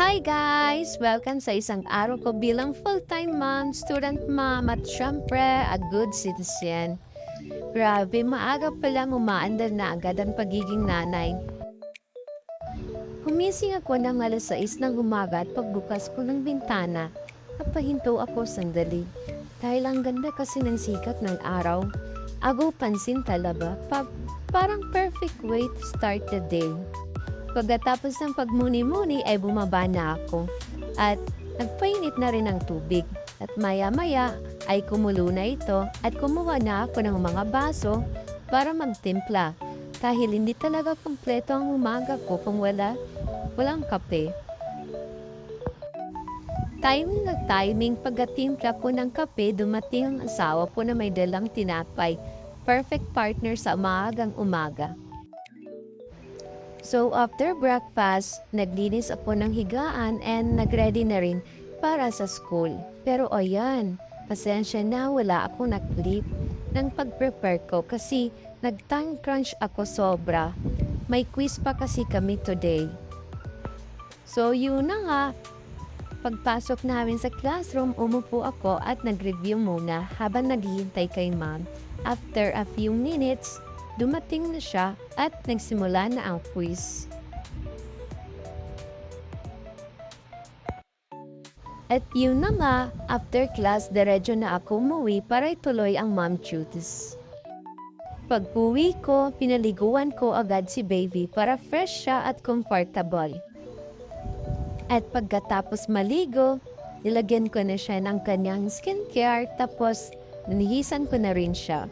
Hi guys! Welcome sa isang araw ko bilang full-time mom, student mom at syempre a good citizen. Grabe, maaga pa lang umaandar na agad ang pagiging nanay. Humising ako ng alas 6 ng umaga at pagbukas ko ng bintana, napahinto ako sandali. Dahil ang ganda kasi ng sikat ng araw, agaw pansin talaga, parang perfect way to start the day. Pagkatapos ng pagmuni-muni ay bumaba na ako at nagpainit na rin ng tubig at maya-maya ay kumulo na ito at kumuha na ako ng mga baso para magtimpla dahil hindi talaga kumpleto ang umaga ko kung walang kape. Timing pagkatimpla ko ng kape, dumating ang asawa ko na may dalang tinapay, perfect partner sa maagang umaga. So after breakfast, naglinis ako ng higaan and nagready na rin para sa school. Pero ayan, pasensya na wala akong naklip ng pag-prepare ko kasi nag-time crunch ako sobra. May quiz pa kasi kami today. So yun na nga, pagpasok namin sa classroom, umupo ako at nag-review muna habang naghihintay kay ma'am. After a few minutes, dumating na siya at nagsimula na ang quiz. At yun na nga, after class, diretso na ako umuwi para ituloy ang mom duties. Pag-uwi ko, pinaliguan ko agad si baby para fresh siya at comfortable. At pagkatapos maligo, nilagyan ko na siya ng kanyang skincare tapos nanihisan ko na rin siya.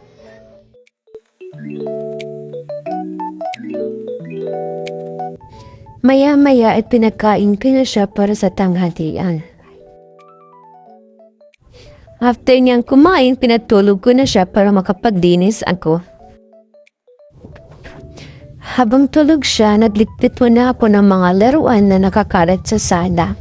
Maya-maya at pinagkain ko na siya para sa tanghalian. After niyang kumain, pinatulog ko na siya para makapaglinis ako. Habang tulog siya, nagligpit muna ako ng mga laruan na nakakalat sa sala.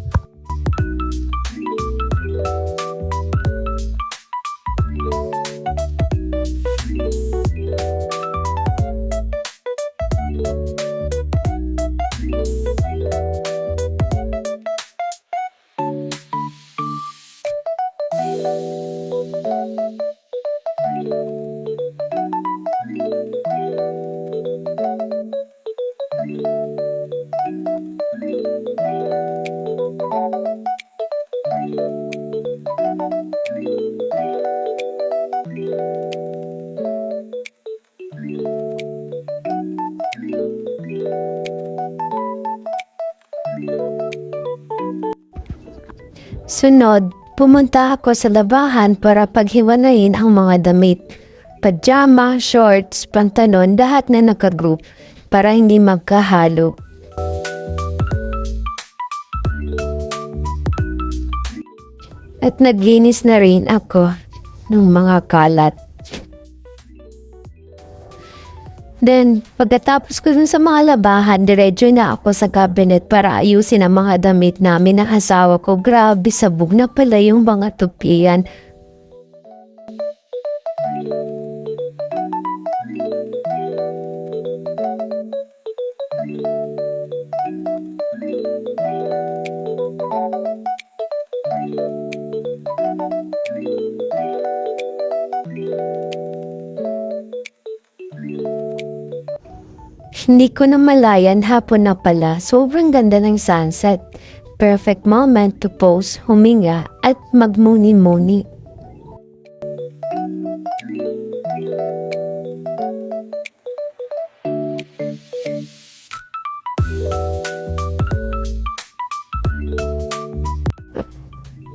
Sunod, pumunta ako sa labahan para paghiwanayin ang mga damit. Pajama, shorts, pantalon, lahat na nakagroup para hindi magkahalo. At naglinis na rin ako ng mga kalat. Then, pagkatapos ko dun sa mga labahan, diretso na ako sa cabinet para ayusin ang mga damit namin ng asawa ko. Grabe, sabog na pala yung mga tupian. Hindi ko na malayan, hapon na pala. Sobrang ganda ng sunset. Perfect moment to pose, huminga at magmuni-muni.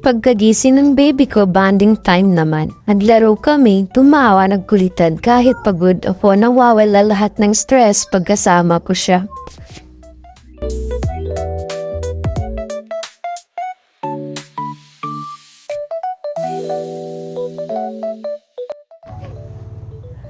Pagkagising ng baby ko, bonding time naman. Naglaro kami, tumawa, nagkulitan kahit pagod ako, nawawala lahat ng stress pagkasama ko siya.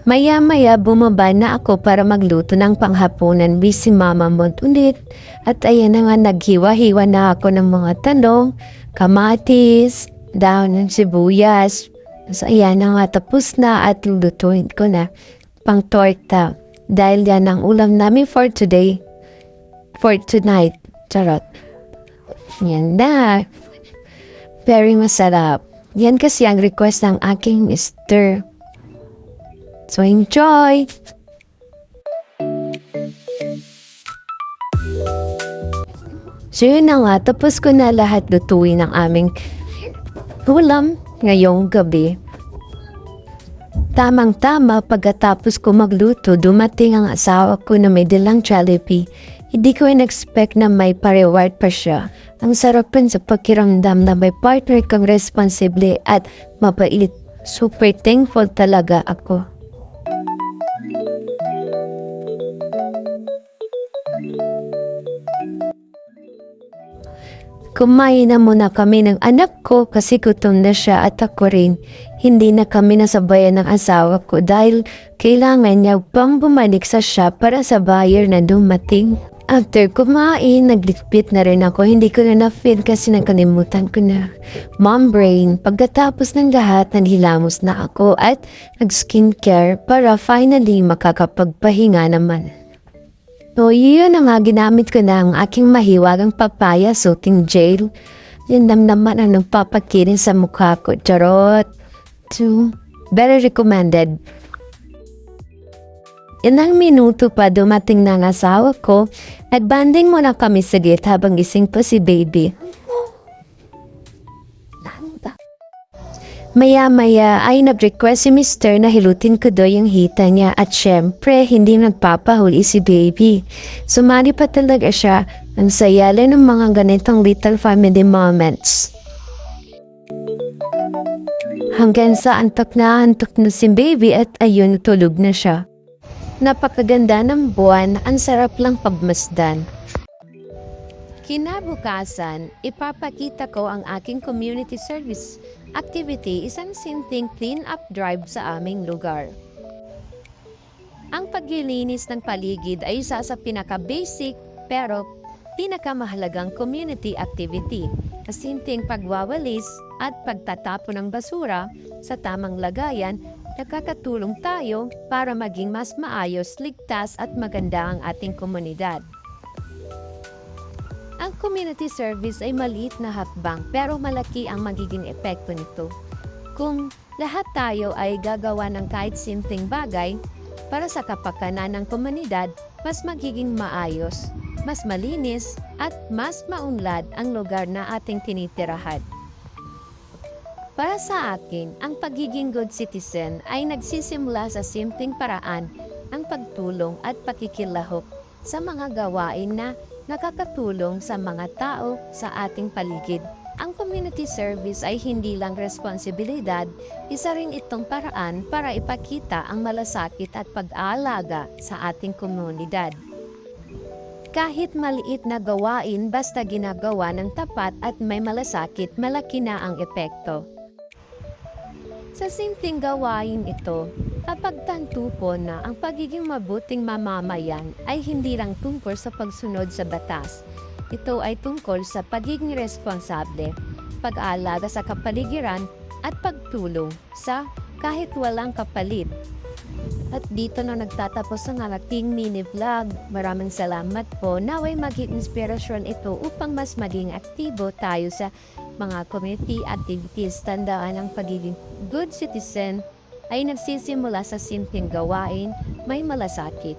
Maya-maya bumaba na ako para magluto ng panghapunan. Busy mama mo ulit. At ayan na nga, naghiwa-hiwa na ako ng mga talong, kamatis, dahon ng sibuyas. So ayan na nga, tapos na at lulutuin ko na pang torta. Dahil yan ang ulam namin for today, for tonight. Charot. Yan na. Very masarap. Yan kasi ang request ng aking mister. So enjoy! So yun na nga, tapos ko na lahat lutuin ng aming ulam ngayong gabi. Tamang-tama pagkatapos ko magluto, dumating ang asawa ko na may dalang Jollibee. Hindi ko in-expect na may pa-reward pa siya. Ang sarapan sa pakiramdam na may partner kang responsible at mabait. Super thankful talaga ako. Kumain na muna kami ng anak ko kasi gutom na siya at ako rin. Hindi na kami nasabayan ng asawa ko dahil kailangan niya pang bumalik sa shop para sa buyer na dumating. After kumain, nagligpit na rin ako. Hindi ko na na-feel kasi nakalimutan ko na. Mom brain, pagkatapos ng lahat, naghilamos na ako at nag-skincare para finally makakapagpahinga naman. So, yun na nga, ginamit ko na ang aking mahiwagang papaya soothing gel. Yan naman ang nagpapakirin sa mukha ko. Charot. So, very recommended. Ilang minuto pa dumating na ang asawa ko. Nagbanding muna kami sa gate habang gising pa si baby. Maya-maya ay nag-request si Mr. na hilutin ko daw yung hita niya at syempre hindi nagpapahuli si baby. Sumali pa talaga siya. Ang sayali ng mga ganitong little family moments. Hanggang sa antok na si baby at ayun tulog na siya. Napakaganda ng buwan, ang sarap lang pagmasdan. Kinabukasan, ipapakita ko ang aking community service activity, isang simpleng clean-up drive sa aming lugar. Ang paglilinis ng paligid ay isa sa pinaka-basic pero pinakamahalagang community activity. Simpleng pagwawalis at pagtatapon ng basura sa tamang lagayan, nakakatulong tayo para maging mas maayos, ligtas at maganda ang ating komunidad. Ang community service ay maliit na hakbang pero malaki ang magiging epekto nito. Kung lahat tayo ay gagawa ng kahit simpleng bagay para sa kapakanan ng komunidad, mas magiging maayos, mas malinis at mas maunlad ang lugar na ating tinitirahan. Para sa akin, ang pagiging good citizen ay nagsisimula sa simpleng paraan, ang pagtulong at pakikilahok sa mga gawain na nakakatulong sa mga tao sa ating paligid. Ang community service ay hindi lang responsibilidad, isa rin itong paraan para ipakita ang malasakit at pag-aalaga sa ating komunidad. Kahit maliit na gawain basta ginagawa ng tapat at may malasakit, malaki na ang epekto. Sa simpleng gawain ito, kapagtanto po na ang pagiging mabuting mamamayan ay hindi lang tungkol sa pagsunod sa batas. Ito ay tungkol sa pagiging responsable, pag-aalaga sa kapaligiran at pagtulong sa kahit walang kapalit. At dito na nagtatapos ang aking mini vlog. Maraming salamat po. Naway maging inspirasyon ito upang mas maging aktibo tayo sa mga community activities. Tandaan ang pagiging good citizen ay nagsisimula sa simpleng gawain, may malasakit.